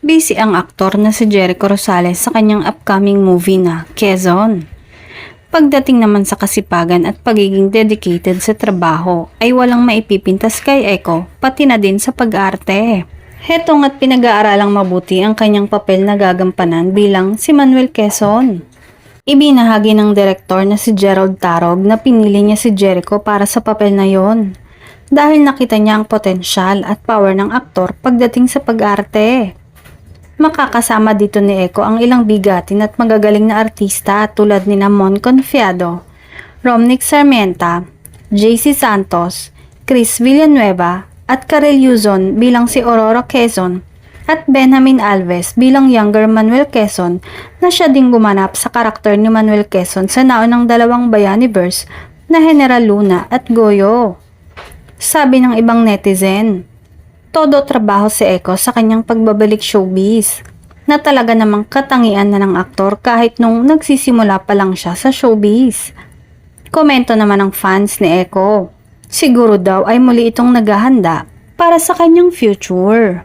Busy ang aktor na si Jericho Rosales sa kanyang upcoming movie na Quezon. Pagdating naman sa kasipagan at pagiging dedicated sa trabaho ay walang maipipintas kay Eco pati na din sa pag-arte. Heto nga't pinag-aaralang mabuti ang kanyang papel na gagampanan bilang si Manuel Quezon. Ibinahagi ng direktor na si Gerald Tarog na pinili niya si Jericho para sa papel na yon dahil nakita niya ang potensyal at power ng aktor pagdating sa pag-arte. Makakasama dito ni Eco ang ilang bigatin at magagaling na artista tulad ni Mon Confiado, Romnick Sarmienta, JC Santos, Chris Villanueva at Karel Yuzon bilang si Aurora Quezon at Benjamin Alves bilang younger Manuel Quezon na siya ding gumanap sa karakter ni Manuel Quezon sa naunang dalawang Bayaniverse na General Luna at Goyo. Sabi ng ibang netizen, todo trabaho si Eco sa kanyang pagbabalik showbiz, na talaga namang katangian na ng aktor kahit nung nagsisimula pa lang siya sa showbiz. Komento naman ng fans ni Eco, siguro daw ay muli itong naghahanda para sa kanyang future.